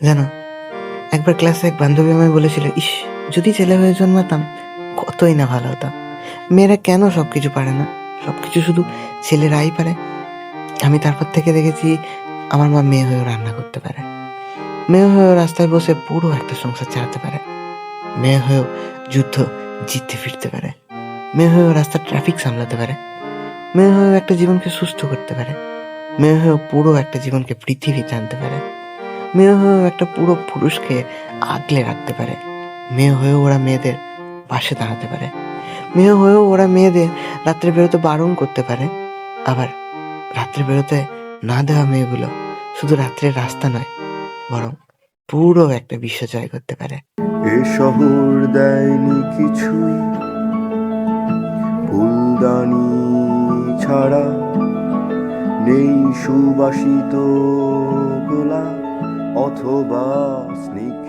জানো, একবার ক্লাসে এক বান্ধবী আমায় বলেছিল, ইস, যদি ছেলে হয়ে জন্মাতাম কতই না ভালো হতো। মেয়েরা কেন সবকিছু পারে না, সবকিছু শুধু ছেলেরাই পারে। আমি তারপর থেকে দেখেছি আমার মা মেয়ে হয়েও রান্না করতে পারে, মেয়ে হয়েও রাস্তায় বসে পুরো একটা সংসার চালাতে পারে, মেয়ে হয়েও যুদ্ধ জিততে ফিরতে পারে, মেয়ে হয়েও রাস্তার ট্রাফিক সামলাতে পারে, মেয়ে হয়েও একটা জীবনকে সুস্থ করতে পারে, মেয়ে হয়েও পুরো একটা জীবনকে পৃথিবী জানতে পারে, মেয়ে হয়েও একটা পুরো পুরুষকে আগলে রাখতে পারে, মেয়ে হয়েও ওরা মেয়েদের পাশে দাঁড়াতে পারে, মেয়ে হয়েও ওরা মেয়েদের রাত্রে বেরোতে বারণ করতে পারে। আবার রাত্রে বেরোতে না দেওয়া মেয়েগুলো শুধু রাত্রের রাস্তা নয়, বরং পুরো একটা বিশ্ব জয় করতে পারে। এ শহর দেয়নি কিছুই, ফুলদানি ছাড়া নেই সুবাসিত গোলাপ অথবা স্নিগ্ধ